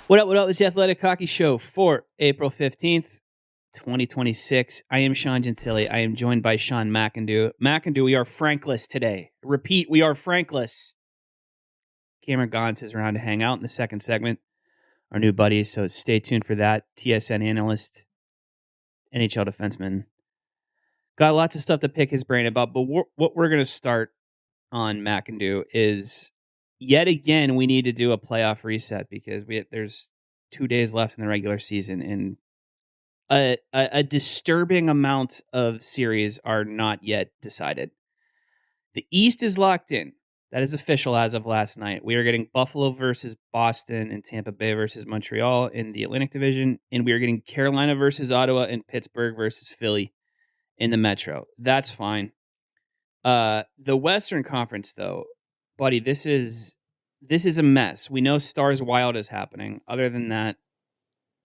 What up, what up? It's the Athletic Hockey Show for April 15th, 2026. I am Sean Gentili. I am joined by Sean McIndoe. McIndoe, we are Frankless today. Repeat, we are Frankless. Cameron Gaunce is around to hang out in the second segment. Our new buddy, so stay tuned for that. TSN analyst, NHL defenseman. Got lots of stuff to pick his brain about, but what we're going to start on, McIndoe, is yet again we need to do a playoff reset because there's 2 days left in the regular season, and a disturbing amount of series are not yet decided. The East is locked in. That is official as of last night. We are getting Buffalo versus Boston and Tampa Bay versus Montreal in the Atlantic Division, and we are getting Carolina versus Ottawa and Pittsburgh versus Philly in the Metro. That's fine. The Western Conference, though, buddy, this is a mess. We know Stars Wild is happening. Other than that,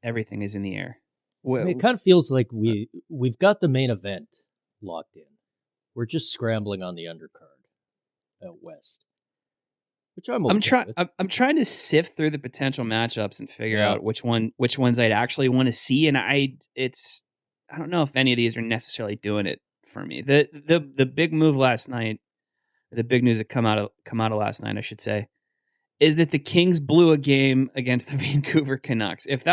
everything is in the air. It kind of feels like we've got the main event locked in. We're just scrambling on the undercard out west, which I'm I'm trying to sift through the potential matchups and figure out which ones I'd actually want to see, and I don't know if any of these are necessarily doing it for me. The big move last night, the big news that come out of last night, I should say, is that the Kings blew a game against the Vancouver Canucks. If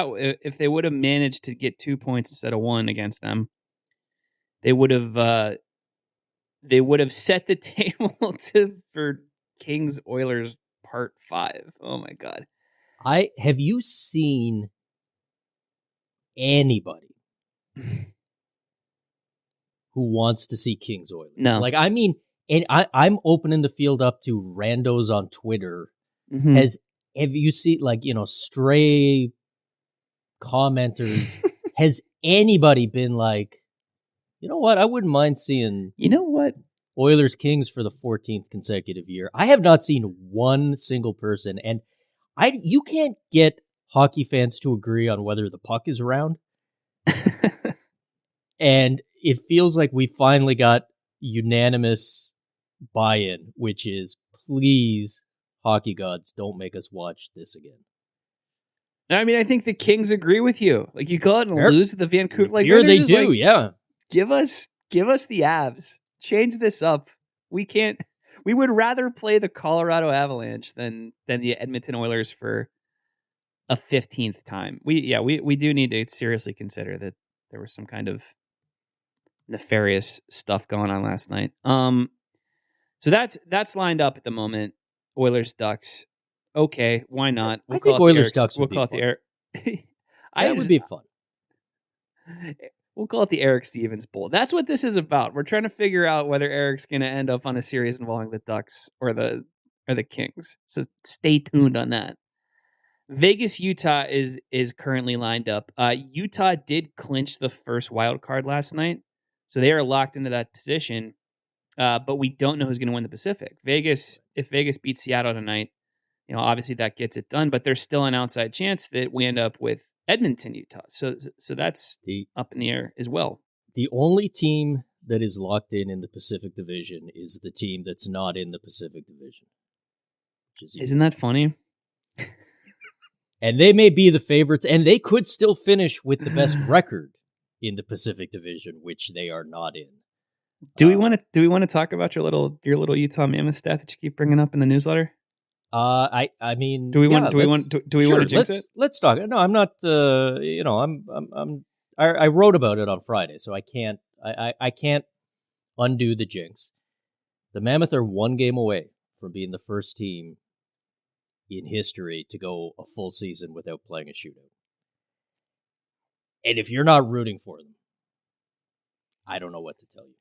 they would have managed to get 2 points instead of one against them, they would have set the table for Kings Oilers Part 5. Oh my God! Have you seen anybody who wants to see Kings Oilers? No. Like, I mean, and I'm opening the field up to randos on Twitter. Mm-hmm. Have you seen, like, stray commenters? Has anybody been like, you know what? I wouldn't mind seeing, Oilers Kings for the 14th consecutive year. I have not seen one single person, and you can't get hockey fans to agree on whether the puck is around. And it feels like we finally got unanimous buy-in, which is, please, hockey gods, don't make us watch this again. I mean, I think the Kings agree with you. Like, you go out and lose to the Vancouver. Like, here they do, yeah. Give us the Avs. Change this up. We would rather play the Colorado Avalanche than the Edmonton Oilers for a 15th time. We do need to seriously consider that there was some kind of nefarious stuff going on last night. So that's lined up at the moment. Oilers Ducks. Okay, why not? I think Oilers Ducks would be fun. That would be fun. We'll call it the Eric Stevens Bowl. That's what this is about. We're trying to figure out whether Eric's going to end up on a series involving the Ducks or the Kings. So stay tuned on that. Vegas, Utah is currently lined up. Utah did clinch the first wild card last night, so they are locked into that position. But we don't know who's going to win the Pacific. If Vegas beats Seattle tonight, obviously that gets it done. But there's still an outside chance that we end up with Edmonton, Utah. So that's up in the air as well. The only team that is locked in the Pacific Division is the team that's not in the Pacific Division. Isn't that funny? And they may be the favorites, and they could still finish with the best record in the Pacific Division, which they are not in. Do we want to talk about your little Utah Mammoth stat that you keep bringing up in the newsletter? I mean, do we want to jinx it? Let's talk. No, I'm not. I wrote about it on Friday, so I can't undo the jinx. The Mammoth are one game away from being the first team in history to go a full season without playing a shootout. And if you're not rooting for them, I don't know what to tell you.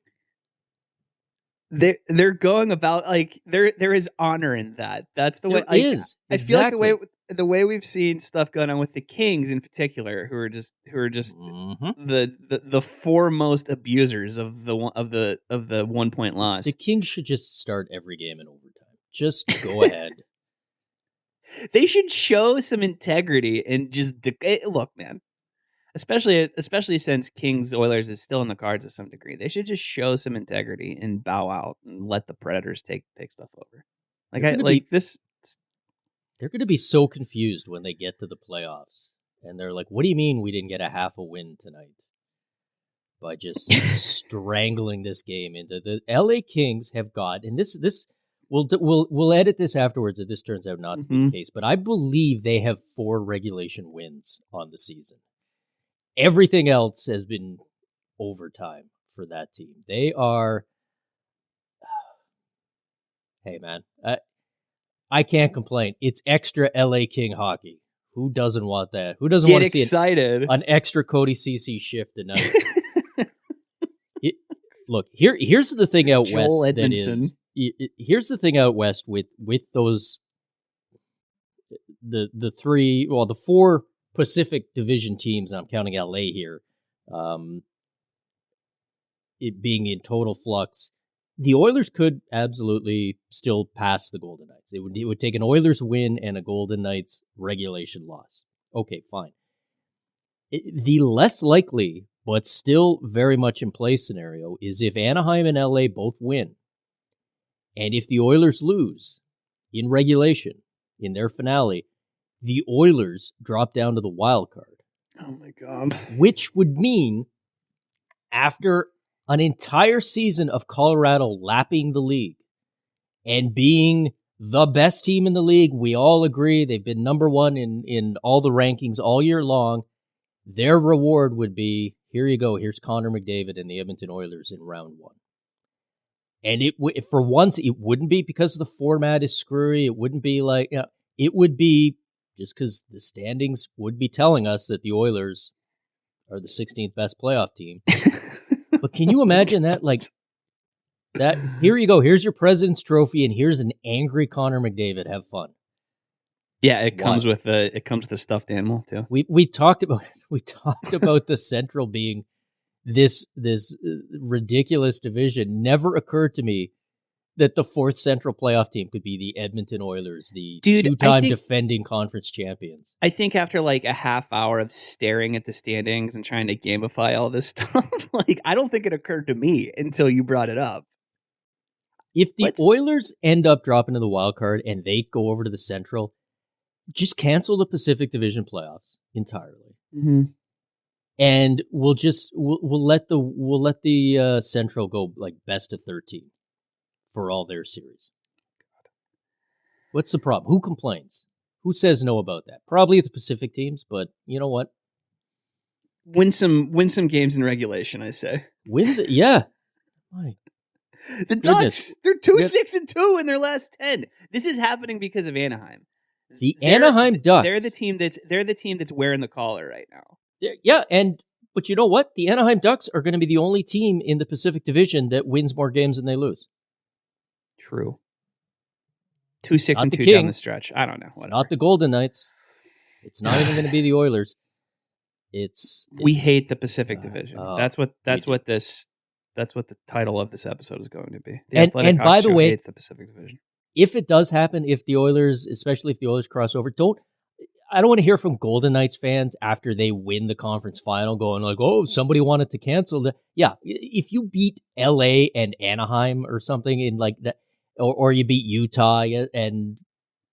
They're going about, like, there is honor in that. That's the way. I feel like the way we've seen stuff going on with the Kings in particular, who are just mm-hmm. the foremost abusers of the 1 point loss. The Kings should just start every game in overtime. Just go ahead. They should show some integrity and just look, man. Especially since Kings Oilers is still in the cards to some degree, they should just show some integrity and bow out and let the Predators take stuff over. they're going to be so confused when they get to the playoffs. And they're like, what do you mean we didn't get a half a win tonight? By just strangling this game into the LA Kings have got, and this we'll edit this afterwards if this turns out not to be the case, but I believe they have 4 regulation wins on the season. Everything else has been overtime for that team. They are, hey man, I can't complain. It's extra LA King hockey. Who doesn't want that? Who doesn't want to see an extra Cody CC shift tonight? Look, here's the thing out Joel west. Edmondson. Here's the thing out west with those the 4 Pacific Division teams. And I'm counting LA here. It being in total flux. The Oilers could absolutely still pass the Golden Knights. It would take an Oilers win and a Golden Knights regulation loss. Okay, fine. The less likely, but still very much in play scenario is if Anaheim and LA both win, and if the Oilers lose in regulation in their finale, the Oilers drop down to the wild card. Oh my God. Which would mean after an entire season of Colorado lapping the league and being the best team in the league, we all agree they've been number 1 in all the rankings all year long. Their reward would be, here you go, here's Connor McDavid and the Edmonton Oilers in round 1. And for once, it wouldn't be because the format is screwy. It wouldn't be like, it would be just because the standings would be telling us that the Oilers are the 16th best playoff team. But can you imagine that? Like, that, here you go, here's your President's Trophy, and here's an angry Connor McDavid. Have fun. Yeah, it comes with a stuffed animal too. We talked about the Central being this ridiculous division. Never occurred to me that the 4th Central playoff team could be the Edmonton Oilers, the 2-time defending conference champions. I think after like a half hour of staring at the standings and trying to gamify all this stuff, like I don't think it occurred to me until you brought it up. If the Oilers end up dropping to the wild card and they go over to the Central, just cancel the Pacific Division playoffs entirely, and we'll let the Central go like best of 13 for all their series. What's the problem? Who complains? Who says no about that? Probably the Pacific teams, but you know what? Win some games in regulation, I say. Wins it, yeah. My the Ducks, they're 2-6-2 in their last 10. This is happening because of Anaheim. Anaheim Ducks. They're the team that's wearing the collar right now. Yeah, but you know what? The Anaheim Ducks are going to be the only team in the Pacific Division that wins more games than they lose. True. 2-6-2 down the stretch. I don't know. It's not the Golden Knights. It's not even going to be the Oilers. We hate the Pacific Division. That's what the title of this episode is going to be. And by the way, hates the Pacific Division. If it does happen, especially if the Oilers cross over, I don't want to hear from Golden Knights fans after they win the conference final going like, oh, somebody wanted to cancel. Yeah, if you beat LA and Anaheim or something in like that, or you beat Utah and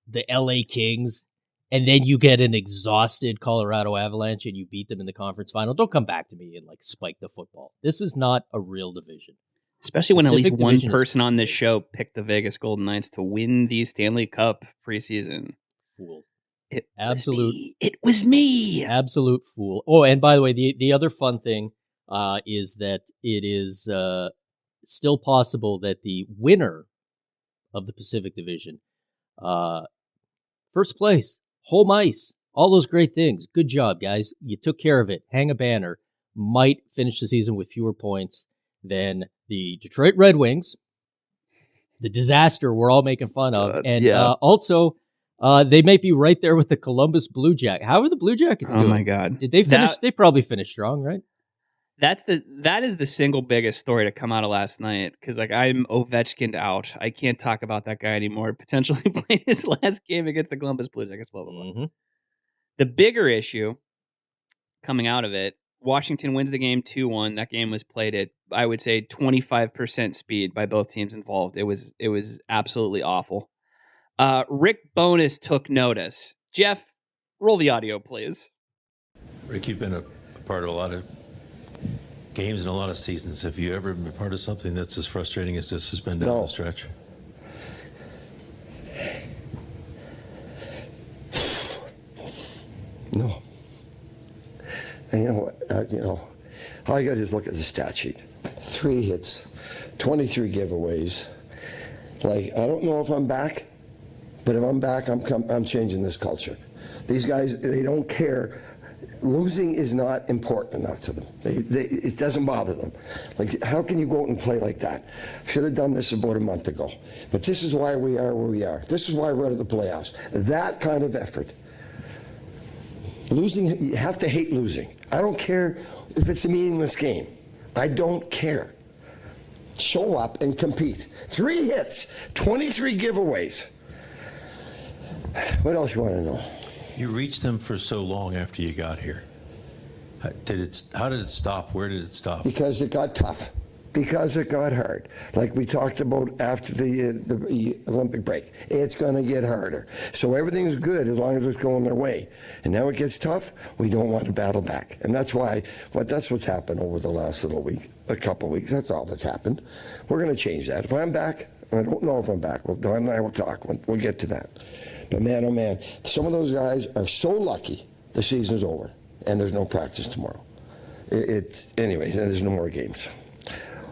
the LA Kings, and then you get an exhausted Colorado Avalanche and you beat them in the conference final, don't come back to me and like spike the football. This is not a real division. Especially when Pacific at least one person on this show picked the Vegas Golden Knights to win the Stanley Cup preseason. Fool. It was me. Absolute fool. Oh, and by the way, the other fun thing is that it is still possible that the winner of the Pacific Division, first place, home ice, all those great things. Good job, guys. You took care of it. Hang a banner. Might finish the season with fewer points than the Detroit Red Wings, the disaster we're all making fun of. Also, they might be right there with the Columbus Blue Jackets. How are the Blue Jackets doing? Oh my God. Did they finish? They probably finished strong, right? That is the single biggest story to come out of last night, because like I'm Ovechkin'd out. I can't talk about that guy anymore. Potentially playing his last game against the Columbus Blue Jackets. Blah, blah, blah. Mm-hmm. The bigger issue coming out of it, Washington wins the game 2-1. That game was played at, I would say, 25% speed by both teams involved. It was absolutely awful. Rick Bowness took notice. Jeff, roll the audio, please. Rick, you've been a part of a lot of games and a lot of seasons. Have you ever been part of something that's as frustrating as this has been down the stretch? No. And you know what? All you got to do is look at the stat sheet. 3 hits, 23 giveaways. Like, I don't know if I'm back, but if I'm back, I'm changing this culture. These guys, they don't care. Losing is not important enough to them. It doesn't bother them. Like, how can you go out and play like that? Should have done this about a month ago. But this is why we are where we are. This is why we're out of the playoffs. That kind of effort. Losing, you have to hate losing. I don't care if it's a meaningless game. I don't care. Show up and compete. 3 hits, 23 giveaways. What else you want to know? You reached them for so long after you got here. How did it stop? Where did it stop? Because it got tough. Because it got hard. Like we talked about after the Olympic break. It's going to get harder. So everything's good as long as it's going their way. And now it gets tough, we don't want to battle back. And that's what's happened over the last a couple of weeks. That's all that's happened. We're going to change that. If I'm back, I don't know if I'm back. Don and I will talk. We'll get to that. But man, oh man, some of those guys are so lucky the season's over and there's no practice tomorrow. Anyways, there's no more games.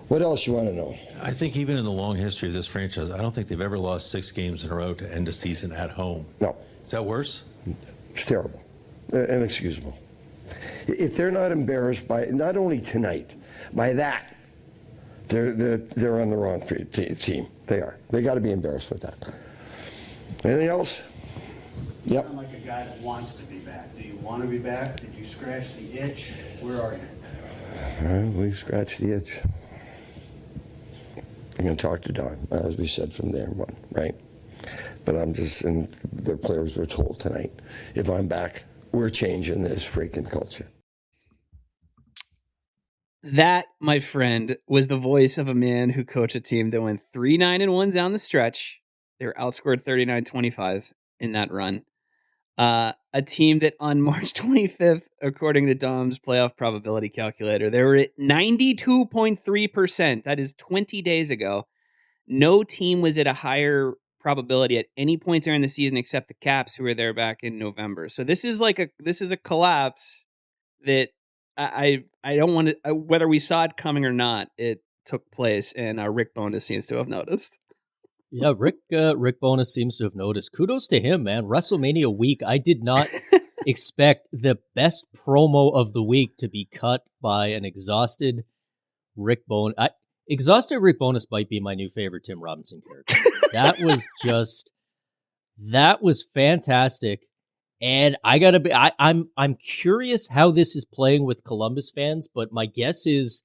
What else you want to know? I think even in the long history of this franchise, I don't think they've ever lost 6 games in a row to end a season at home. No. Is that worse? It's terrible. Inexcusable. If they're not embarrassed by, not only tonight, by that, they're on the wrong team. They are. They got to be embarrassed with that. Anything else? Yep. You sound like a guy that wants to be back. Do you want to be back? Did you scratch the itch? Where are you? We scratched the itch. I'm going to talk to Don, as we said from there on, right? But and the players were told tonight, if I'm back, we're changing this freaking culture. That, my friend, was the voice of a man who coached a team that went 3-9-1 down the stretch. They were outscored 39-25 in that run. A team that on March 25th, according to Dom's playoff probability calculator, they were at 92.3%. That is 20 days ago. No team was at a higher probability at any point during the season except the Caps, who were there back in November. So this is a collapse that I don't want to, whether we saw it coming or not, it took place, and Rick Bowness seems to have noticed. Yeah, Rick Bowness seems to have noticed. Kudos to him, man. WrestleMania week, I did not expect the best promo of the week to be cut by an exhausted Rick Bowness. Exhausted Rick Bowness might be my new favorite Tim Robinson character. That was fantastic. And I'm curious how this is playing with Columbus fans, but my guess is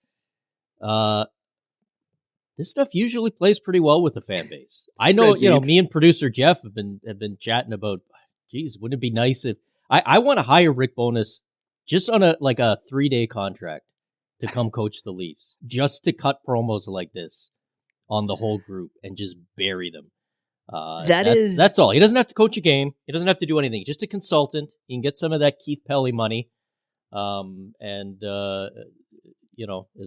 this stuff usually plays pretty well with the fan base. I know, me and producer Jeff have been chatting about, geez, wouldn't it be nice if I want to hire Rick Bowness just on a 3-day contract to come coach the Leafs, just to cut promos like this on the whole group and just bury them. That's all. He doesn't have to coach a game. He doesn't have to do anything. Just a consultant. He can get some of that Keith Pelly money. As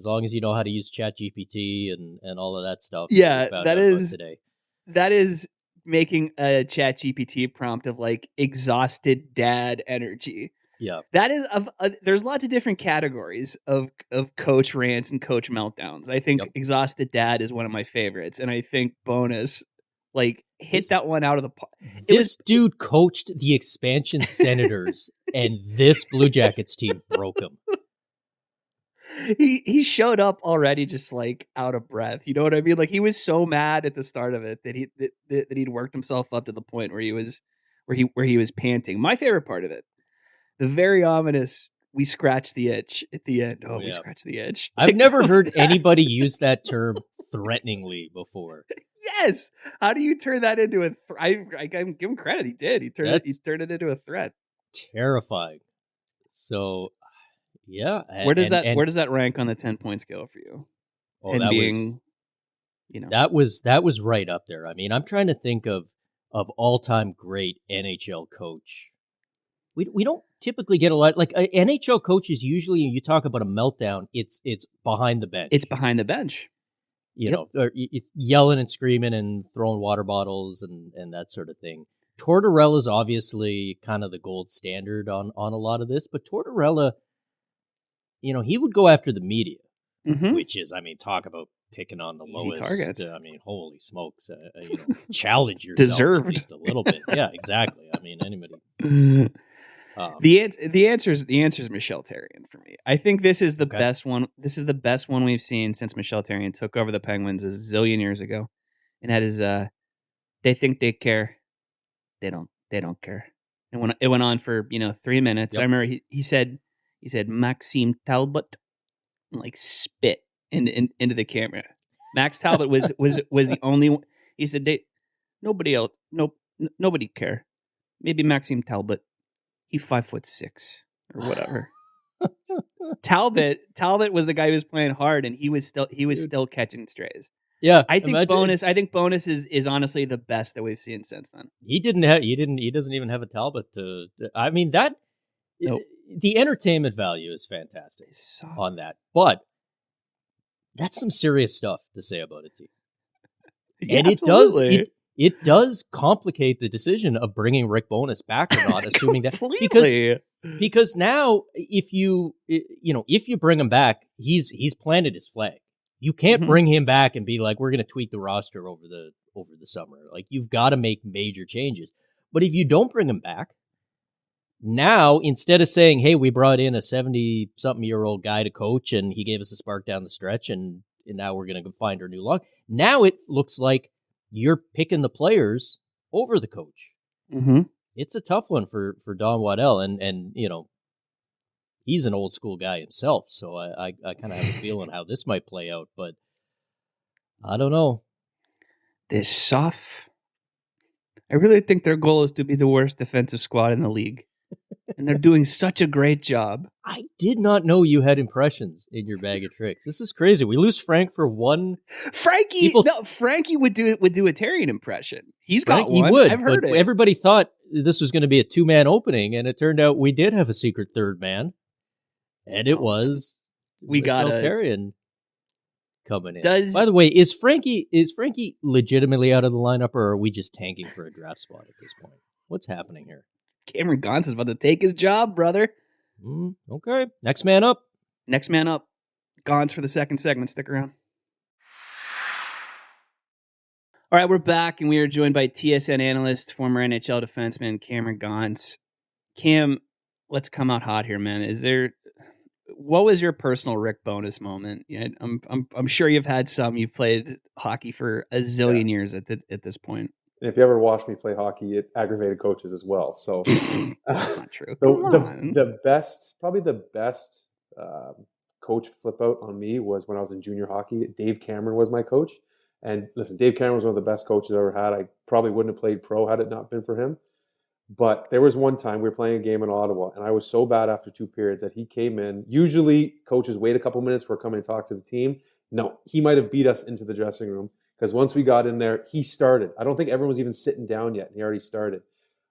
long as you know how to use ChatGPT and all of that stuff. Yeah, that is making a ChatGPT prompt of like exhausted dad energy. Yeah, that is there's lots of different categories of coach rants and coach meltdowns. I think exhausted dad is one of my favorites, and I think Bowness hit that one out of the park. This dude coached the expansion Senators, and this Blue Jackets team broke him. He showed up already just out of breath. You know what I mean? He was so mad at the start of it that he'd worked himself up to the point where he was panting. My favorite part of it, the very ominous, we scratched the itch at the end. We scratched the itch. I've never heard anybody use that term threateningly before. Yes. How do you turn that into I give him credit. He did. He turned it into a threat. Terrifying. So, yeah. Where does that rank on the 10-point scale for you? Oh, that was right up there. I mean, I'm trying to think of of all-time great NHL coach. We don't typically get a lot, like NHL coaches usually, you talk about a meltdown, it's behind the bench. It's behind the bench. You know, or yelling and screaming and throwing water bottles and that sort of thing. Tortorella's obviously kind of the gold standard on a lot of this, but Tortorella, you know, he would go after the media, which is, I mean, talk about picking on the easy lowest targets. I mean, holy smokes, you know, challenge yourself Deserved. at least a little bit. Yeah, exactly. I mean, anybody. The answer is Michel Therrien for me. I think this is the best one. This is the best one we've seen since Michel Therrien took over the Penguins a zillion years ago, and that is they think they care, they don't care. And it went on for 3 minutes. I remember he said Maxime Talbot, like spit into the camera. Max Talbot was the only one. He said nobody else, nobody care. Maybe Maxime Talbot. He's 5'6" or whatever. Talbot was the guy who was playing hard, and he was still catching strays. Yeah, I think Bowness is honestly the best that we've seen since then. He doesn't even have a Talbot to. I mean that. Nope. The entertainment value is fantastic on that, but that's some serious stuff to say about a team. Yeah, and absolutely. It does complicate the decision of bringing Rick Bowness back or not, assuming that because now if you bring him back, he's planted his flag. You can't bring him back and be like, we're going to tweak the roster over the summer. Like, you've got to make major changes. But if you don't bring him back, now instead of saying, hey, we brought in a 70-something-year-old guy to coach and he gave us a spark down the stretch and now we're going to go find our new log. Now it looks like you're picking the players over the coach. It's a tough one for Don Waddell, and you know, he's an old school guy himself, so I kind of have a feeling how this might play out, but I don't know. This soft. I really think their goal is to be the worst defensive squad in the league, and they're doing such a great job. I did not know you had impressions in your bag of tricks. This is crazy. We lose Frank for one. Frankie would do a Therrien impression. He's got one. He would. I've heard it. Everybody thought this was going to be a 2-man opening, and it turned out we did have a secret third man, and it was we got a Therrien coming in. By the way, is Frankie legitimately out of the lineup, or are we just tanking for a draft spot at this point? What's happening here? Cameron Gaunce is about to take his job, brother. Okay. Next man up. Gaunce for the second segment. Stick around. All right, we're back, and we are joined by TSN analyst, former NHL defenseman Cameron Gaunce. Cam, let's come out hot here, man. What was your personal Rick Bowness moment? Yeah, I'm sure you've had some. You've played hockey for a zillion years at this point. And if you ever watched me play hockey, it aggravated coaches as well. So that's not true. The best coach flip out on me was when I was in junior hockey. Dave Cameron was my coach. And listen, Dave Cameron was one of the best coaches I ever had. I probably wouldn't have played pro had it not been for him. But there was one time we were playing a game in Ottawa, and I was so bad after 2 periods that he came in. Usually coaches wait a couple minutes before coming to talk to the team. No, he might have beat us into the dressing room. Because once we got in there, he started. I don't think everyone was even sitting down yet, and he already started.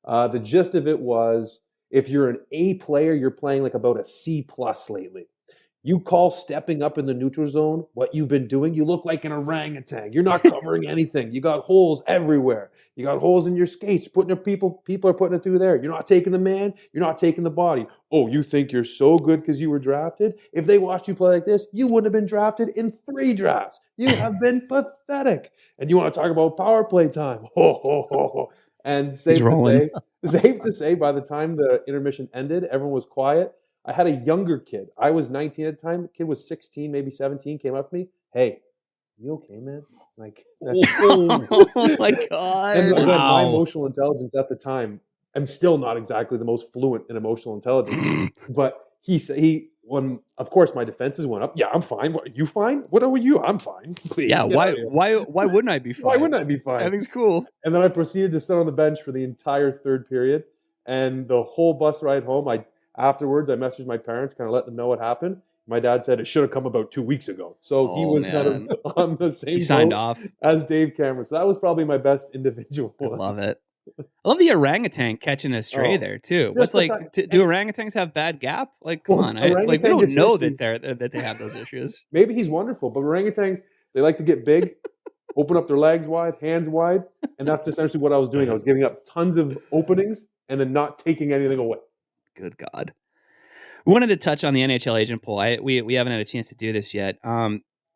The gist of it was, if you're an A player, you're playing like about a C+ lately. You call stepping up in the neutral zone what you've been doing, you look like an orangutan. You're not covering anything. You got holes everywhere. You got holes in your skates. People are putting it through there. You're not taking the man. You're not taking the body. Oh, you think you're so good because you were drafted? If they watched you play like this, you wouldn't have been drafted in 3 drafts. You have been pathetic. And you want to talk about power play time. Ho, ho, ho, ho. And safe to say, by the time the intermission ended, everyone was quiet. I had a younger kid. I was 19 at the time. The kid was 16, maybe 17, came up to me. Hey, you okay, man? Like, oh my God. And again, my emotional intelligence at the time, I'm still not exactly the most fluent in emotional intelligence. But when of course my defenses went up. Yeah, I'm fine. What, you fine? What are you? I'm fine. Please. Yeah, why wouldn't I be fine? Why wouldn't I be fine? Everything's cool. And then I proceeded to sit on the bench for the entire third period. And the whole bus ride home, afterwards, I messaged my parents, kind of let them know what happened. My dad said it should have come about 2 weeks ago. So he was kind of on the same signed boat off as Dave Cameron. So that was probably my best individual one. Love it. I love the orangutan catching a stray there too. What's the like? fact- Do orangutans have bad gap? Like, come Well, on, we orangutan don't gets know history. that they have those issues. Maybe he's wonderful, but orangutans, they like to get big, open up their legs wide, hands wide, and that's essentially what I was doing. I was giving up tons of openings and then not taking anything away. Good God. We wanted to touch on the NHL agent poll. We haven't had a chance to do this yet.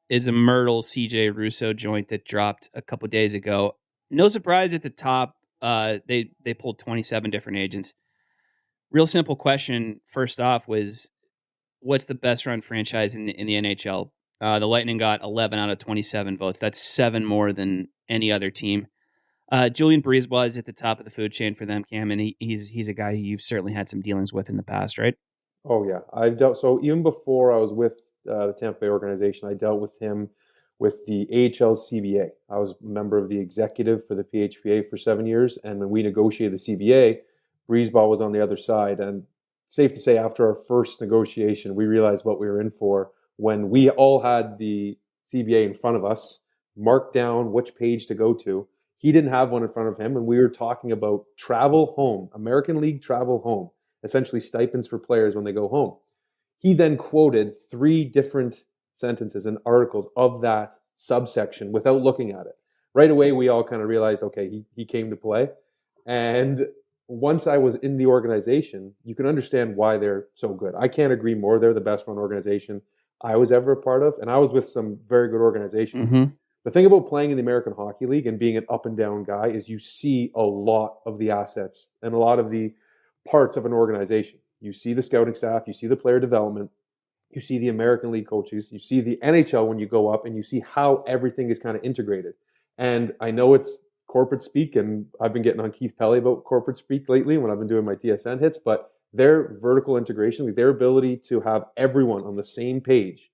Is a Myrtle CJ Russo joint that dropped a couple days ago. No surprise at the top. They pulled 27 different agents. Real simple question. First off was, what's the best run franchise in the NHL? The Lightning got 11 out of 27 votes. That's 7 more than any other team. Julien BriseBois is at the top of the food chain for them, Cam, and he's a guy who you've certainly had some dealings with in the past, right? Oh yeah, I've dealt. So even before I was with the Tampa Bay organization, I dealt with him with the AHL CBA. I was a member of the executive for the PHPA for 7 years, and when we negotiated the CBA, BriseBois was on the other side. And safe to say, after our first negotiation, we realized what we were in for when we all had the CBA in front of us, marked down which page to go to. He didn't have one in front of him, and we were talking about travel home, American League travel home, essentially stipends for players when they go home. He then quoted 3 different sentences and articles of that subsection without looking at it. Right away, we all kind of realized, okay, he came to play. And once I was in the organization, you can understand why they're so good. I can't agree more. They're the best run organization I was ever a part of, and I was with some very good organizations. Mm-hmm. The thing about playing in the American Hockey League and being an up and down guy is you see a lot of the assets and a lot of the parts of an organization. You see the scouting staff, you see the player development, you see the American League coaches, you see the NHL when you go up, and you see how everything is kind of integrated. And I know it's corporate speak, and I've been getting on Keith Pelly about corporate speak lately when I've been doing my TSN hits, but their vertical integration, their ability to have everyone on the same page,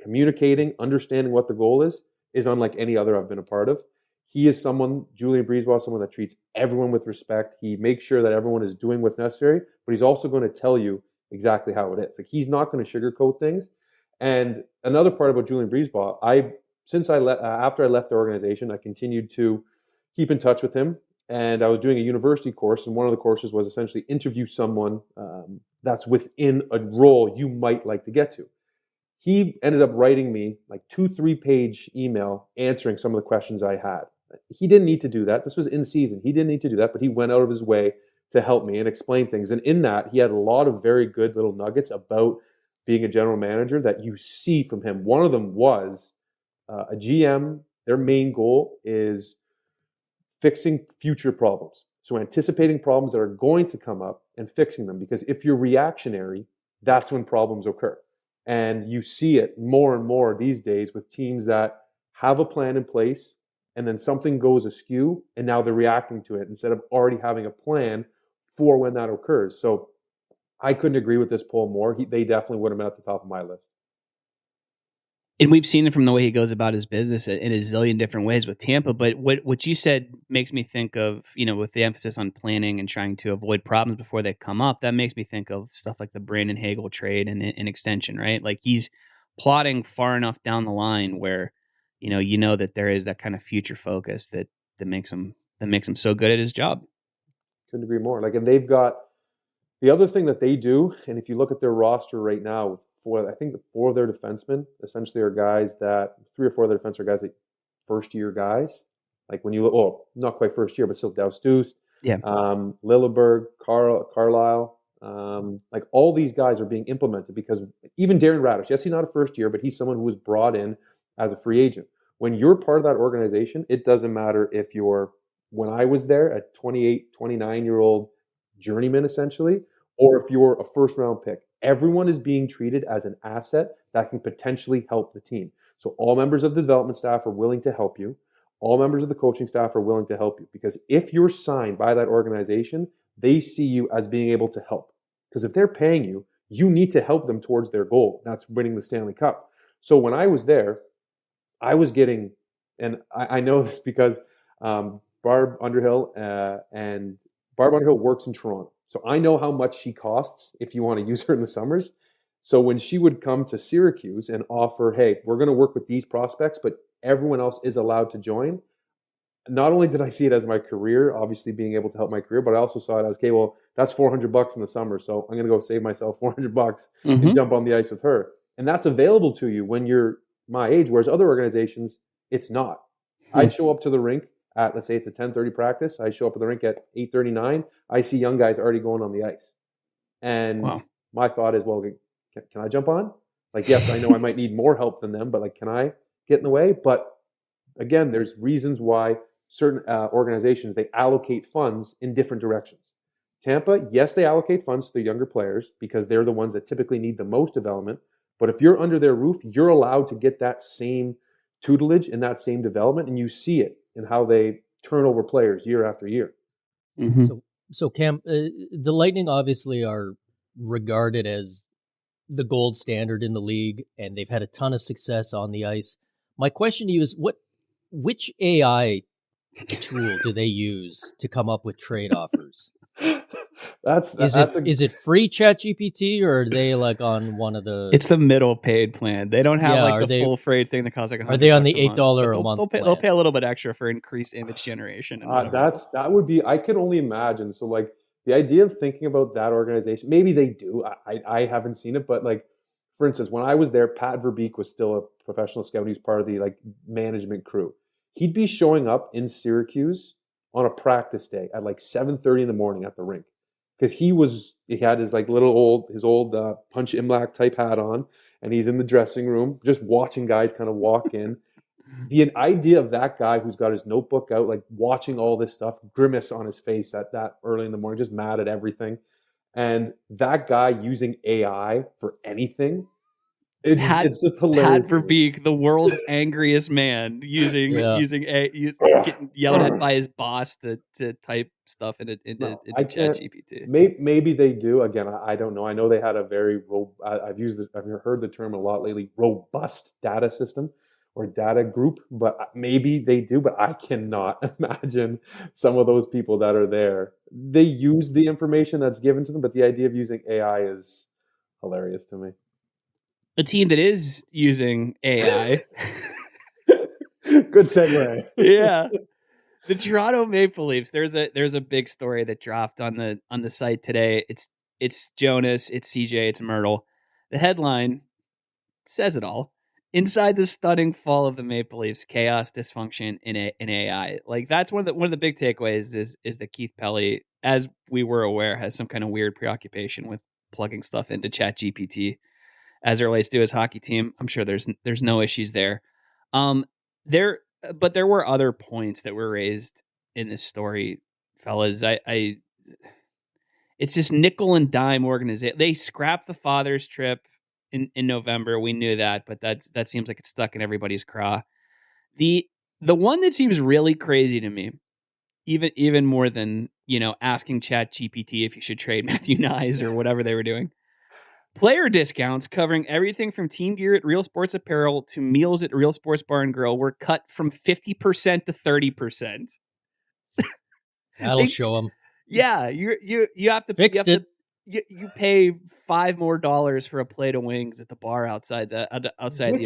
communicating, understanding what the goal is unlike any other I've been a part of. He is someone, Julien BriseBois, someone that treats everyone with respect. He makes sure that everyone is doing what's necessary, but he's also going to tell you exactly how it is. Like, he's not going to sugarcoat things. And another part about Julien BriseBois, after I left the organization, I continued to keep in touch with him. And I was doing a university course, and one of the courses was essentially interview someone that's within a role you might like to get to. He ended up writing me like 2-3 page email answering some of the questions I had. He didn't need to do that. This was in season. He didn't need to do that, but he went out of his way to help me and explain things. And in that, he had a lot of very good little nuggets about being a general manager that you see from him. One of them was a GM, their main goal is fixing future problems. So anticipating problems that are going to come up and fixing them. Because if you're reactionary, that's when problems occur. And you see it more and more these days with teams that have a plan in place and then something goes askew and now they're reacting to it instead of already having a plan for when that occurs. So I couldn't agree with this poll more. They definitely would have been at the top of my list. And we've seen it from the way he goes about his business in a zillion different ways with Tampa. But what you said makes me think of, with the emphasis on planning and trying to avoid problems before they come up, that makes me think of stuff like the Brandon Hagel trade and extension, right? Like, he's plotting far enough down the line where, that there is that kind of future focus that makes him so good at his job. Couldn't agree more. Like, and they've got the other thing that they do, and if you look at their roster right now with I think 4 of their defensemen essentially are guys that 3 or 4 of their defensemen are guys like first-year guys. Like, when you look, not quite first year, but still Daustust, Lilleberg, Carlisle, like, all these guys are being implemented because even Darren Radish, yes, he's not a first year, but he's someone who was brought in as a free agent. When you're part of that organization, it doesn't matter if you're, when I was there, a 28, 29-year-old journeyman essentially, or if you're a first-round pick. Everyone is being treated as an asset that can potentially help the team. So all members of the development staff are willing to help you. All members of the coaching staff are willing to help you because if you're signed by that organization, they see you as being able to help. Because if they're paying you, you need to help them towards their goal. That's winning the Stanley Cup. So when I was there, I was getting, and I know this because Barb Underhill works in Toronto. So I know how much she costs if you want to use her in the summers. So when she would come to Syracuse and offer, hey, we're going to work with these prospects, but everyone else is allowed to join, not only did I see it as my career, obviously being able to help my career, but I also saw it as, okay, well, that's $400 in the summer, so I'm going to go save myself $400 and jump on the ice with her. And that's available to you when you're my age, whereas other organizations, it's not. I'd show up to the rink at, let's say it's a 10:30 practice. I show up at the rink at 8:39. I see young guys already going on the ice. And my thought is, well, can I jump on? Like, yes, I know I might need more help than them, but like, can I get in the way? But again, there's reasons why certain organizations, they allocate funds in different directions. Tampa, yes, they allocate funds to the younger players because they're the ones that typically need the most development. But if you're under their roof, you're allowed to get that same tutelage and that same development, and you see it in how they turn over players year after year. So Cam, the Lightning obviously are regarded as the gold standard in the league, and they've had a ton of success on the ice. My question to you is, which AI tool do they use to come up with trade offers? Is it free ChatGPT, or are they like on one of the? It's the middle paid plan. They don't have the full freight thing that costs like $100. Are they on the $8 a month? They'll pay a little bit extra for increased image generation. And that would be. I could only imagine. So like the idea of thinking about that organization, maybe they do. I haven't seen it, but like for instance, when I was there, Pat Verbeek was still a professional scout. He's part of the like management crew. He'd be showing up in Syracuse on a practice day at like 7:30 in the morning at the rink. Because he had his like his old Punch Imlach type hat on, and he's in the dressing room just watching guys kind of walk in. The idea of that guy who's got his notebook out, like watching all this stuff, grimace on his face at that early in the morning, just mad at everything, and that guy using AI for anything. It's just hilarious. Pat Verbeek, the world's angriest man, getting yelled at by his boss to type stuff into ChatGPT. Maybe they do. Again, I don't know. I know they had a very I've heard the term a lot lately, robust data system or data group, but maybe they do. But I cannot imagine some of those people that are there. They use the information that's given to them, but the idea of using AI is hilarious to me. A team that is using AI. Good segue. Yeah. The Toronto Maple Leafs. There's a big story that dropped on the site today. It's Jonas, it's CJ, it's Myrtle. The headline says it all. Inside the stunning fall of the Maple Leafs, chaos, dysfunction in AI. Like that's one of the big takeaways is that Keith Pelly, as we were aware, has some kind of weird preoccupation with plugging stuff into ChatGPT as it relates to his hockey team. I'm sure there's no issues there. But there were other points that were raised in this story, fellas. It's just nickel and dime organization. They scrapped the father's trip in November. We knew that, but that seems like it's stuck in everybody's craw. The one that seems really crazy to me, even more than asking ChatGPT if you should trade Matthew Nyes or whatever they were doing. Player discounts covering everything from team gear at Real Sports Apparel to meals at Real Sports Bar and Grill were cut from 50% to 30%. That'll show them. Yeah, you have to fixed it. You pay $5 more for a plate of wings at the bar outside the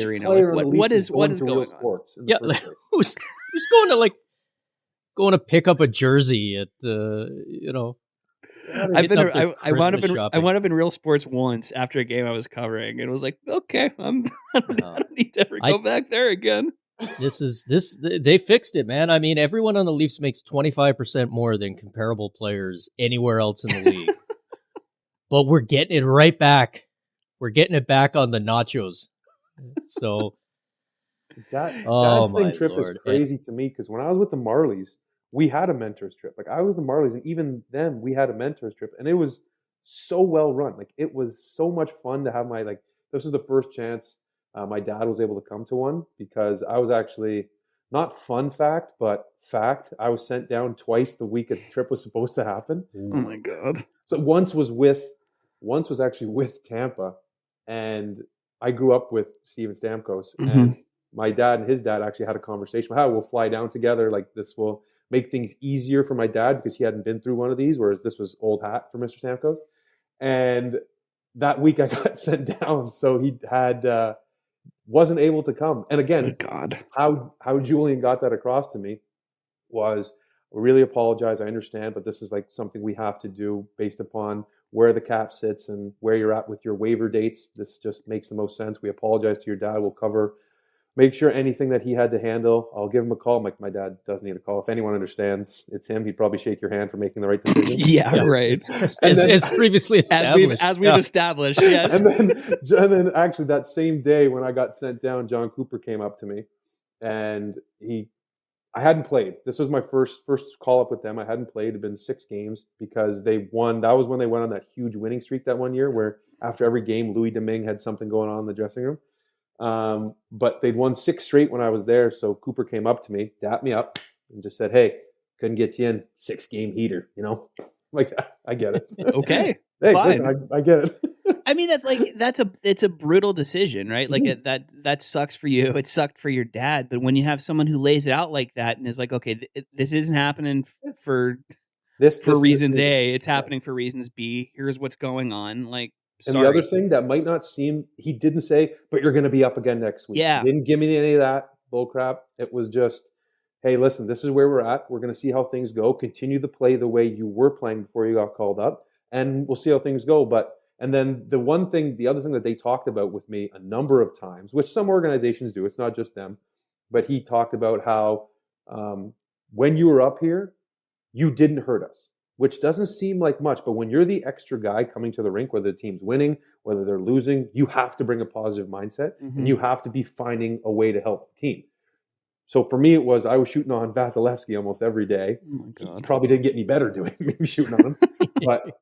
arena. What is going on? Sports yeah, who's going to pick up a jersey at I wound up in Real Sports once after a game I was covering, and it was like, okay, I don't need to ever go back there again. They fixed it, man. I mean, everyone on the Leafs makes 25% more than comparable players anywhere else in the league. But we're getting it right back. We're getting it back on the nachos. So that thing trip is crazy to me, because when I was with the Marlies, we had a mentors trip. Like I was the Marlies, and even then we had a mentors trip, and it was so well run. Like it was so much fun to have this was the first chance my dad was able to come to one, because I was actually, not fun fact, but fact, I was sent down twice the week a trip was supposed to happen. Oh my God. So once was actually with Tampa, and I grew up with Steven Stamkos, and my dad and his dad actually had a conversation about how we'll fly down together. Like this will make things easier for my dad because he hadn't been through one of these, whereas this was old hat for Mr. Stamkos. And that week I got sent down, so he had wasn't able to come. And again, God, how Julien got that across to me was, "We really apologize. I understand, but this is like something we have to do based upon where the cap sits and where you're at with your waiver dates. This just makes the most sense. We apologize to your dad. We'll make sure anything that he had to handle. I'll give him a call." I'm like, "My dad doesn't need a call. If anyone understands, it's him. He'd probably shake your hand for making the right decision." Yeah, right. As previously established. As we've established, yes. And then actually that same day when I got sent down, John Cooper came up to me, and I hadn't played. This was my first call up with them. I hadn't played. It had been 6 games because they won. That was when they went on that huge winning streak that one year where after every game, Louis Domingue had something going on in the dressing room. But they'd won 6 straight when I was there. So Cooper came up to me, dapped me up, and just said, "Hey, couldn't get you in, 6-game heater, you know?" Like, I get it. Okay. Hey, fine. listen, I get it. I mean, it's a brutal decision, right? Like that sucks for you. It sucked for your dad. But when you have someone who lays it out like that and is like, okay, this isn't happening for reasons A, it's happening for reasons B. Here's what's going on. Like, and sorry. the other thing that might not seem, he didn't say, "But you're going to be up again next week." Yeah. He didn't give me any of that bull crap. It was just, "Hey, listen, this is where we're at. We're going to see how things go. Continue to play the way you were playing before you got called up, and we'll see how things go." And then the other thing that they talked about with me a number of times, which some organizations do, it's not just them, but he talked about how when you were up here, you didn't hurt us, which doesn't seem like much. But when you're the extra guy coming to the rink, whether the team's winning, whether they're losing, you have to bring a positive mindset, and you have to be finding a way to help the team. So for me, I was shooting on Vasilevsky almost every day. Oh my God. He probably didn't get any better doing me shooting on him, but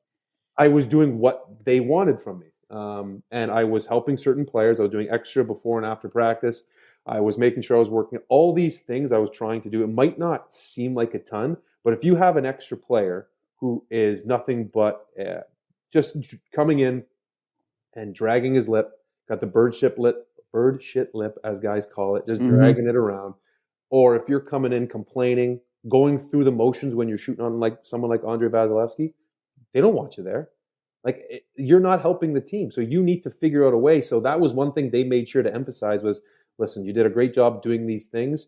I was doing what they wanted from me. And I was helping certain players. I was doing extra before and after practice. I was making sure I was working. All these things I was trying to do. It might not seem like a ton, but if you have an extra player who is nothing but just coming in and dragging his lip, got the bird shit lip, as guys call it, just dragging it around. Or if you're coming in complaining, going through the motions when you're shooting on like someone like Andrei Vasilevsky, they don't want you there. Like, you're not helping the team. So you need to figure out a way. So that was one thing they made sure to emphasize was, listen, you did a great job doing these things.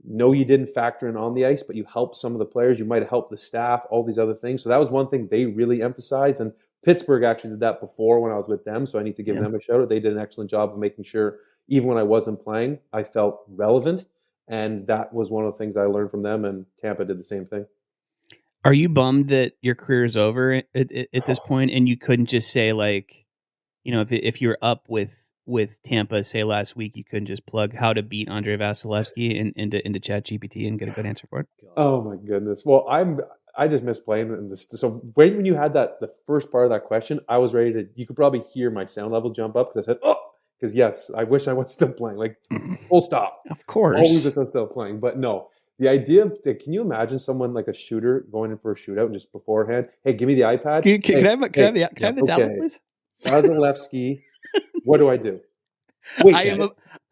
No, you didn't factor in on the ice, but you helped some of the players. You might have helped the staff, all these other things. So that was one thing they really emphasized. And Pittsburgh actually did that before when I was with them. So I need to give them a shout out. They did an excellent job of making sure, even when I wasn't playing, I felt relevant. And that was one of the things I learned from them. And Tampa did the same thing. Are you bummed that your career is over at this point, and you couldn't just say, like, you know, if you were up with Tampa, say last week, you couldn't just plug how to beat Andrei Vasilevsky into ChatGPT and get a good answer for it? Oh my goodness! Well, I just miss playing in this. So when you had the first part of that question, I was ready to. You could probably hear my sound levels jump up because I said, "Oh," because yes, I wish I was still playing. Like, full stop. Of course, always wish I was still playing, but no. The idea of, can you imagine someone like a shooter going in for a shootout just beforehand? Hey, give me the iPad. Can I have the tablet, please? Vasilevsky, what do I do? Wait,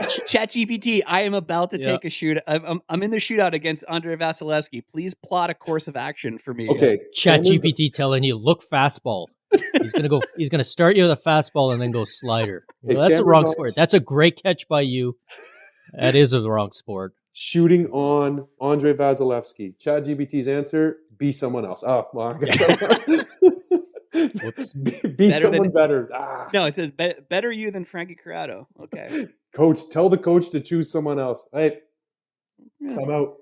ChatGPT. I am about to take a shoot. I'm in the shootout against Andrei Vasilevsky. Please plot a course of action for me. Okay, ChatGPT telling you, look, fastball. He's gonna start you with a fastball and then go slider. That's a wrong sport. That's a great catch by you. That is a wrong sport. Shooting on Andrei Vasilevsky. ChatGPT's answer: be someone else. Oh, well, be someone better. Ah. No, it says better you than Frankie Corrado. Okay. Coach, tell the coach to choose someone else. Hey, come out.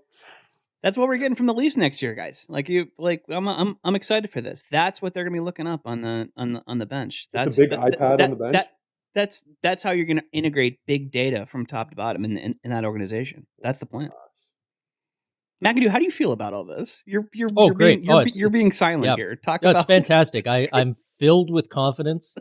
That's what we're getting from the Leafs next year, guys. I'm excited for this. That's what they're gonna be looking up on the bench. That's a big iPad on the bench. That's how you're going to integrate big data from top to bottom in that organization. That's the plan. McAdoo, how do you feel about all this? You're great. You're being silent here. It's fantastic. I'm filled with confidence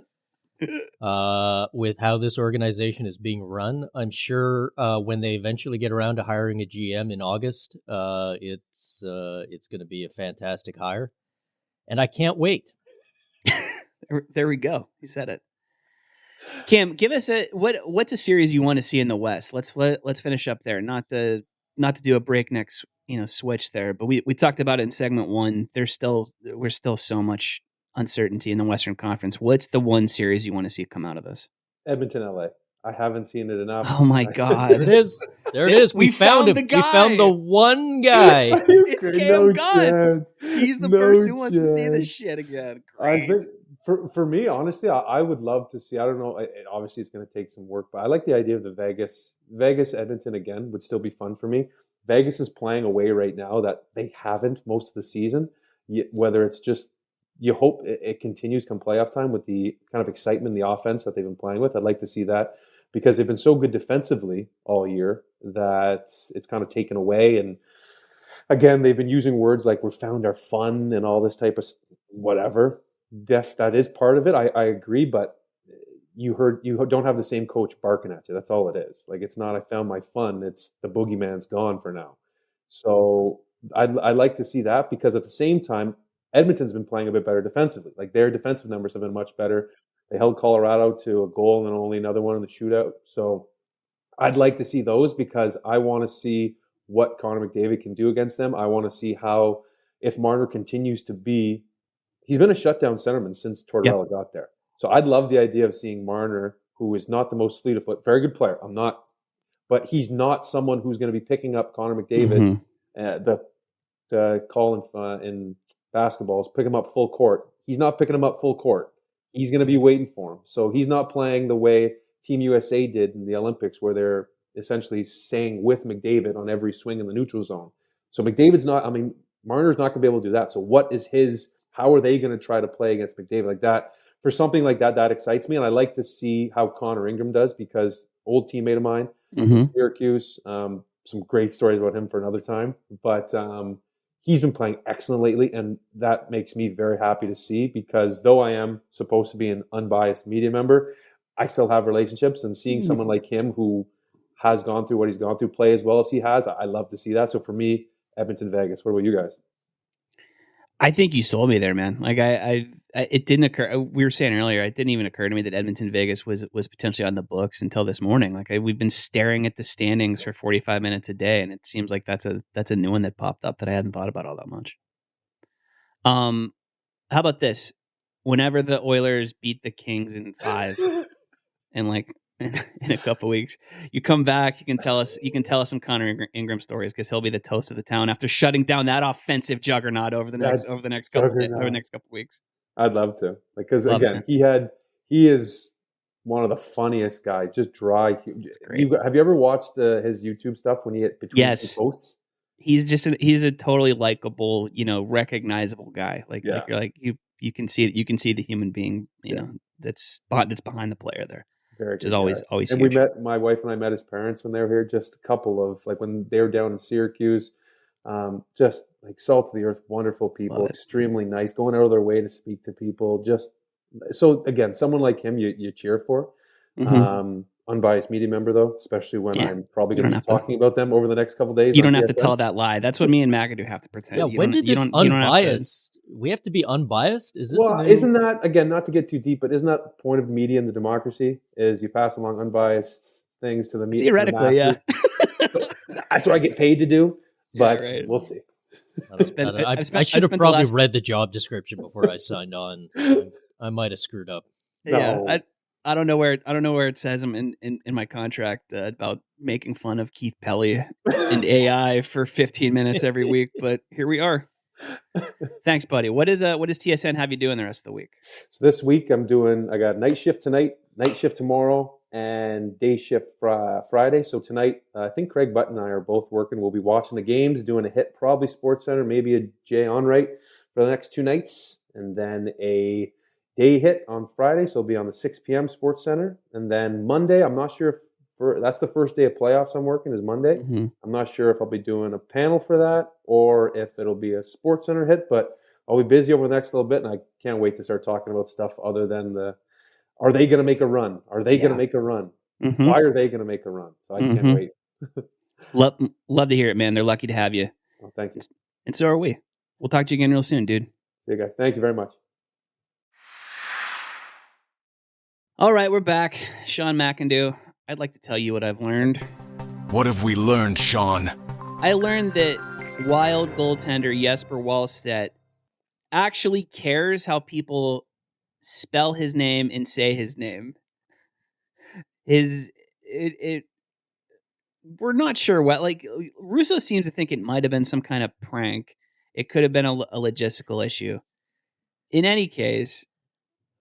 with how this organization is being run. I'm sure when they eventually get around to hiring a GM in August, it's going to be a fantastic hire, and I can't wait. There we go. You said it. Cam, give us what's a series you want to see in the West? Let's finish up there. Not to do a breakneck switch there, but we talked about it in segment 1. We're still so much uncertainty in the Western Conference. What's the one series you want to see come out of this? Edmonton, LA. I haven't seen it enough. Oh my There it God. is. There it is. We found him. the We found guy. the one guy. It's Okay, Cam Gaunce. He's the person who wants to see this chance. shit again. I Great. think for me, honestly, I would love to see. I don't know. Obviously, it's going to take some work, but I like the idea of the Vegas Edmonton again. Would still be fun for me. Vegas is playing away right now that they haven't most of the season. Whether it's just you hope it continues come playoff time with the kind of excitement, the offense that they've been playing with. I'd like to see that because they've been so good defensively all year that it's kind of taken away. And again, they've been using words like "we found our fun" and all this type of whatever. Yes, that is part of it. I agree, but you don't have the same coach barking at you. That's all it is. Like it's not I found my fun. It's the boogeyman's gone for now. So I'd like to see that because at the same time, Edmonton's been playing a bit better defensively. Like their defensive numbers have been much better. They held Colorado to a goal and only another one in the shootout. So I'd like to see those because I want to see what Connor McDavid can do against them. I want to see how if Marner continues to be, he's been a shutdown centerman since Tortorella got there. So I'd love the idea of seeing Marner, who is not the most fleet of foot, very good player. But he's not someone who's going to be picking up Connor McDavid. The call in basketball is pick him up full court. He's not picking him up full court. He's going to be waiting for him. So he's not playing the way Team USA did in the Olympics, where they're essentially staying with McDavid on every swing in the neutral zone. So Marner's not going to be able to do that. So how are they going to try to play against McDavid like that? For something like that excites me. And I like to see how Connor Ingram does because old teammate of mine, Syracuse, some great stories about him for another time. But he's been playing excellent lately, and that makes me very happy to see because though I am supposed to be an unbiased media member, I still have relationships, and seeing someone like him who has gone through what he's gone through play as well as he has, I love to see that. So for me, Edmonton, Vegas. What about you guys? I think you sold me there, man. Like it didn't occur. We were saying earlier, it didn't even occur to me that Edmonton Vegas was potentially on the books until this morning. Like we've been staring at the standings for 45 minutes a day, and it seems like that's a new one that popped up that I hadn't thought about all that much. How about this? Whenever the Oilers beat the Kings in 5, and in a couple weeks, you come back. You can tell us some Connor Ingram stories because he'll be the toast of the town after shutting down that offensive juggernaut over the next couple weeks. I'd love to, because again, he is one of the funniest guys. Just dry. Have you ever watched his YouTube stuff when he hit between two posts? He's a totally likable, recognizable guy. You can see the human being, that's behind the player there. Very which is always and huge. my wife and I met his parents when they were here. Just a couple of when they were down in Syracuse, just like salt of the earth, wonderful people, extremely nice, going out of their way to speak to people. Just so again, someone like him, you cheer for. Unbiased media member though, especially when I'm probably going to be talking about them over the next couple of days. You don't have to tell that lie. That's what me and McAdoo have to pretend. Yeah, when did this unbiased? We have to be unbiased? Is this isn't that, again, not to get too deep, but isn't that the point of media and the democracy is you pass along unbiased things to the media? Theoretically, yeah. That's what I get paid to do, but we'll see. I should have probably read the job description before I signed on. I might have screwed up. Yeah, I don't know where it says in my contract about making fun of Keith Pelly and AI for 15 minutes every week, but here we are. Thanks, buddy. What does TSN have you doing the rest of the week? So this week I got night shift tonight, night shift tomorrow, and day shift Friday. So tonight, I think Craig Butt and I are both working. We'll be watching the games, doing a hit, probably SportsCenter, maybe a Jay Onright for the next 2 nights, and then a day hit on Friday. So it'll be on the 6 p.m. SportsCenter, and then Monday, I'm not sure if that's the first day of playoffs I'm working is Monday. I'm not sure if I'll be doing a panel for that or if it'll be a SportsCenter hit, but I'll be busy over the next little bit, and I can't wait to start talking about stuff other than are they going to make a run? Are they going to make a run? Why are they going to make a run? So I can't wait. Love to hear it, man. They're lucky to have you. Well, thank you. And so are we. We'll talk to you again real soon, dude. See you guys. Thank you very much. All right, we're back. Sean McAdoo. I'd like to tell you what I've learned. What have we learned, Sean? I learned that Wild goaltender Jesper Wallstedt actually cares how people spell his name and say his name. we're not sure what. Like Russo seems to think it might have been some kind of prank. It could have been a logistical issue. In any case,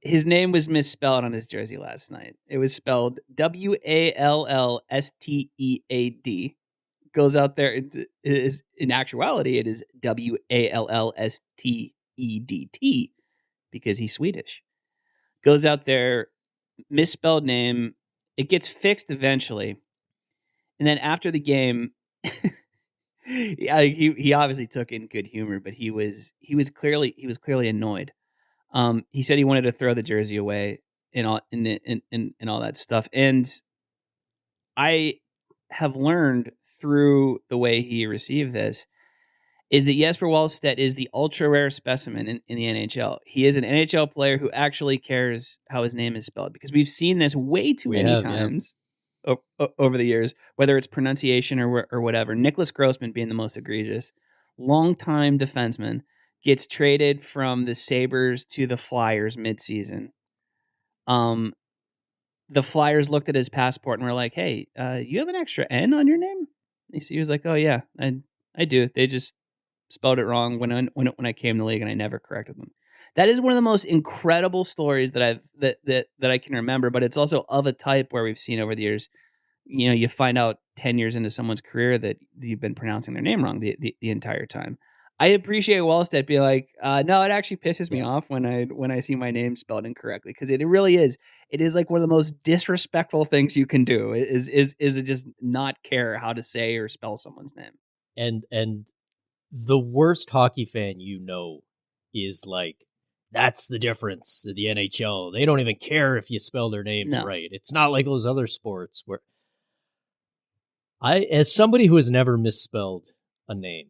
his name was misspelled on his jersey last night. It was spelled Wallstead. Goes out there. It is, in actuality, it is Wallstedt because he's Swedish. Goes out there, misspelled name. It gets fixed eventually. And then after the game, he obviously took it in good humor, but he was clearly annoyed. He said he wanted to throw the jersey away and all that stuff. And I have learned through the way he received this is that Jesper Wallstedt is the ultra rare specimen in the NHL. He is an NHL player who actually cares how his name is spelled, because we've seen this way too many times over the years, whether it's pronunciation or whatever. Nicholas Grossman being the most egregious. Longtime defenseman gets traded from the Sabres to the Flyers midseason. The Flyers looked at his passport and were like, "Hey, you have an extra N on your name?" He was like, "Oh yeah, I do. They just spelled it wrong when I came to the league, and I never corrected them." That is one of the most incredible stories that I can remember. But it's also of a type where we've seen over the years. You know, you find out 10 years into someone's career that you've been pronouncing their name wrong the entire time. I appreciate Wallstedt being like, no, it actually pisses me off when I see my name spelled incorrectly, because it really is. It is like one of the most disrespectful things you can do is just not care how to say or spell someone's name. And the worst hockey fan is like, that's the difference in the NHL. They don't even care if you spell their names right. It's not like those other sports where as somebody who has never misspelled a name.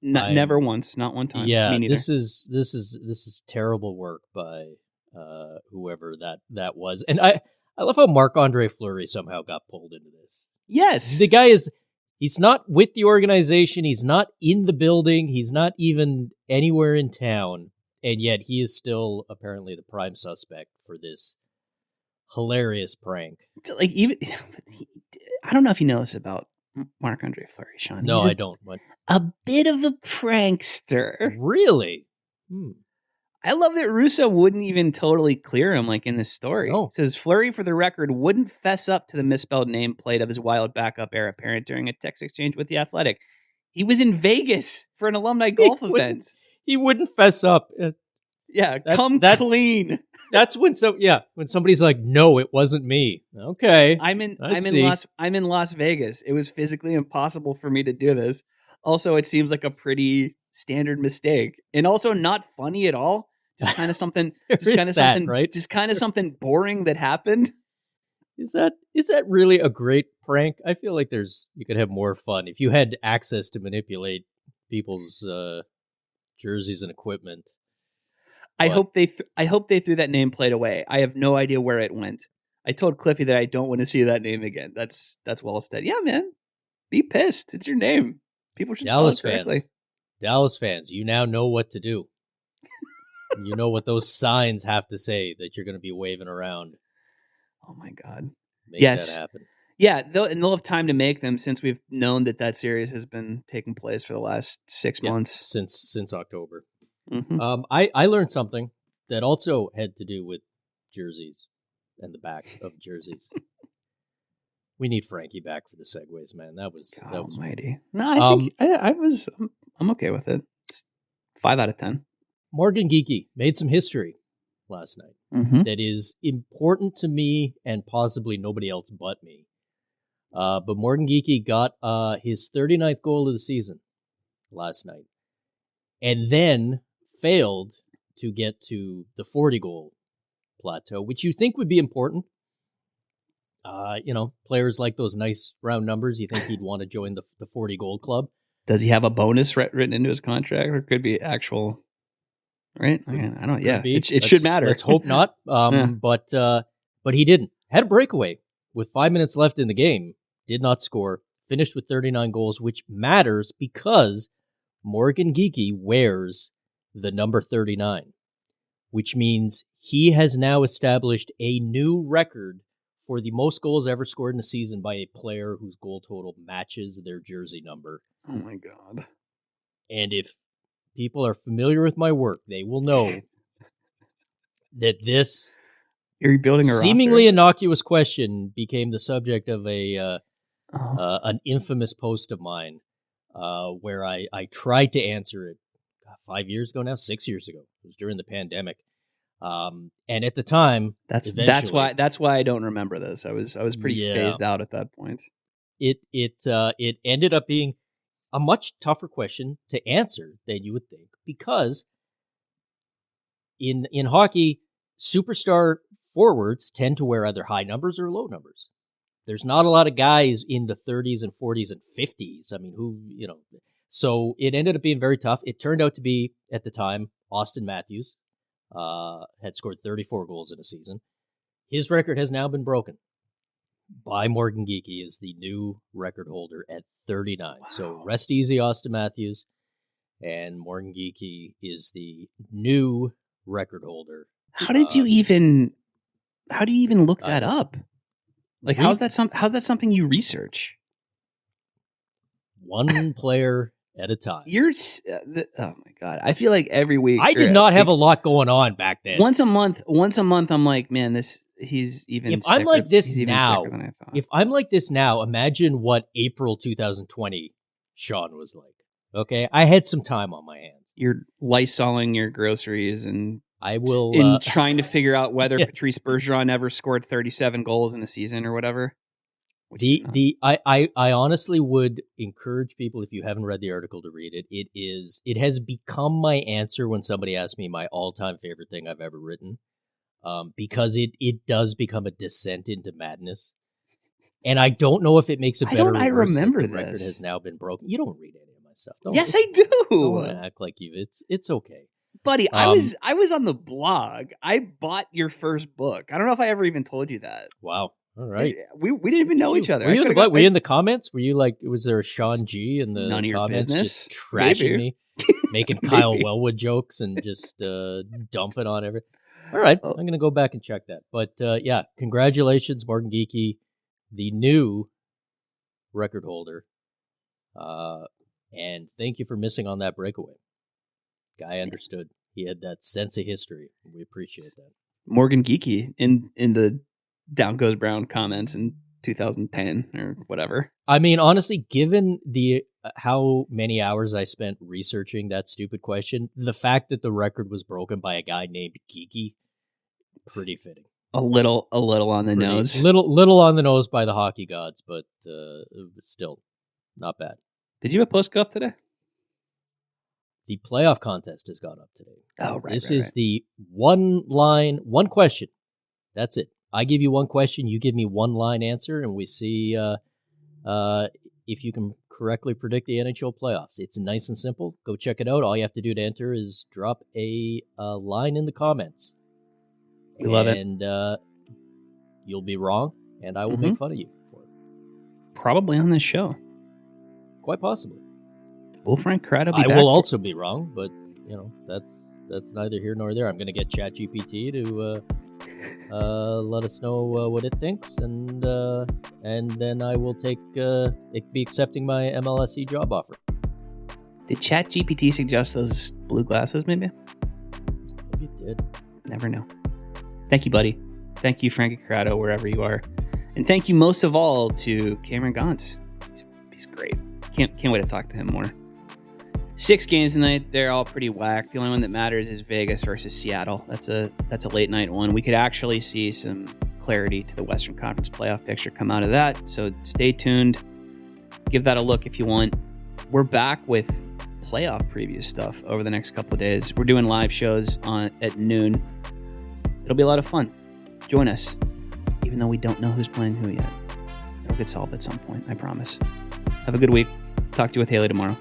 Never once, not one time. Yeah, Me neither. this is terrible work by whoever that was. And I love how Marc-Andre Fleury somehow got pulled into this. Yes. The guy he's not with the organization, he's not in the building, he's not even anywhere in town, and yet he is still apparently the prime suspect for this hilarious prank. Like, even I don't know if you know this about Marc-Andre Fleury, Sean. No, I don't. What? A bit of a prankster. Really? I love that Russo wouldn't even totally clear him like in this story. Oh. It says Fleury, for the record, wouldn't fess up to the misspelled nameplate of his Wild backup heir apparent during a text exchange with The Athletic. He was in Vegas for an alumni golf event. He wouldn't fess up. Come clean. That's when somebody's like, "No, it wasn't me." Okay, I'm in Las Vegas. It was physically impossible for me to do this. Also, it seems like a pretty standard mistake, and also not funny at all. Just kind of something. Right? Just kind of something boring that happened. Is that really a great prank? I feel like you could have more fun if you had access to manipulate people's jerseys and equipment. I hope they threw that nameplate away. I have no idea where it went. I told Cliffy that I don't want to see that name again. That's Wallstedt. Yeah, man. Be pissed. It's your name. People should spell it correctly. Dallas fans, you now know what to do. You know what those signs have to say that you're going to be waving around. Oh my God. Make that happen. Yeah, they'll have time to make them, since we've known that series has been taking place for the last 6 months. Since October. Mm-hmm. I learned something that also had to do with jerseys and the back of jerseys. We need Frankie back for the segues, man. That was almighty. No, I think I'm okay with it. It's 5 out of 10. Morgan Geekie made some history last night that is important to me and possibly nobody else but me. But Morgan Geekie got his 39th goal of the season last night, and then failed to get to the 40-goal plateau, which you think would be important. Players like those nice round numbers. You think he'd want to join the 40-goal club. Does he have a bonus written into his contract, or could be actual? Right? I don't. Yeah, it should matter. Let's hope not. But he didn't. Had a breakaway with 5 minutes left in the game. Did not score. Finished with 39 goals, which matters because Morgan Geekie wears the number 39, which means he has now established a new record for the most goals ever scored in a season by a player whose goal total matches their jersey number. Oh my God. And if people are familiar with my work, they will know that this You're building a seemingly roster? innocuous question became the subject of an infamous post of mine where I tried to answer it 5 years ago now, 6 years ago. It was during the pandemic. And at the time, That's eventually, why I don't remember this. I was pretty phased out at that point. it ended up being a much tougher question to answer than you would think, because in hockey, superstar forwards tend to wear either high numbers or low numbers. There's not a lot of guys in the 30s and 40s and 50s. I mean, so it ended up being very tough. It turned out to be, at the time, Austin Matthews had scored 34 goals in a season. His record has now been broken by Morgan Geekie as the new record holder at 39. Wow. So rest easy, Austin Matthews. And Morgan Geekie is the new record holder. How do you even look that up? Like, how's that something you research? One player at a time. Oh my God. I feel like every week I did not have a lot going on back then. Once a month, I'm like, man, he's even if sicker. I'm like this He's even now, sicker than I thought. if I'm like this now, imagine what April 2020 Sean was like. Okay, I had some time on my hands. You're Lysoling your groceries and I will trying to figure out whether yes. Patrice Bergeron ever scored 37 goals in a season or whatever. I honestly would encourage people, if you haven't read the article, to read it. It has become my answer when somebody asks me my all-time favorite thing I've ever written, because it does become a descent into madness. And I don't know if it makes it better. I remember the this. Record has now been broken. You don't read any of my stuff. Yes, I do. Don't act like you. It's okay. Buddy, I was on the blog. I bought your first book. I don't know if I ever even told you that. Wow. All right. We didn't even know each other. Were you in the comments? Were you like, was there a Sean G in the none of your comments business? just trashing Maybe. me, making Kyle Wellwood jokes and just dumping on everything? All right. I'm going to go back and check that. But yeah, congratulations, Morgan Geekie, the new record holder. And thank you for missing on that breakaway. Guy understood. He had that sense of history. We appreciate that. Morgan Geekie in the Down Goes Brown comments in 2010 or whatever. I mean, honestly, given the how many hours I spent researching that stupid question, the fact that the record was broken by a guy named Geekie, pretty fitting. A little on the nose. Little on the nose by the hockey gods, but still not bad. Did you have a post go up today? The playoff contest has gone up today. Oh, right. This is the one question. That's it. I give you one question, you give me one line answer, and we see if you can correctly predict the NHL playoffs. It's nice and simple. Go check it out. All you have to do to enter is drop a line in the comments. We love it. And you'll be wrong, and I will make fun of you for it. Probably on this show. Quite possibly. Will Frank Corrado be I back? will also be wrong, but that's neither here nor there. I'm going to get ChatGPT to let us know what it thinks, and then I will be accepting my MLSE job offer. Did ChatGPT suggest those blue glasses? Maybe Maybe it did. Never know. Thank you, buddy. Thank you, Frankie Corrado, wherever you are, and thank you most of all to Cameron Gaunce. He's great. Can't wait to talk to him more. 6 games tonight. They're all pretty whack. The only one that matters is Vegas versus Seattle. That's a late night one. We could actually see some clarity to the Western Conference playoff picture come out of that. So stay tuned. Give that a look if you want. We're back with playoff preview stuff over the next couple of days. We're doing live shows at noon. It'll be a lot of fun. Join us, even though we don't know who's playing who yet. It'll get solved at some point, I promise. Have a good week. Talk to you with Haley tomorrow.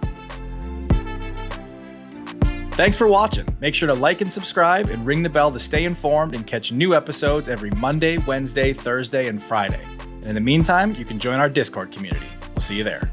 Thanks for watching. Make sure to like and subscribe and ring the bell to stay informed and catch new episodes every Monday, Wednesday, Thursday, and Friday. And in the meantime, you can join our Discord community. We'll see you there.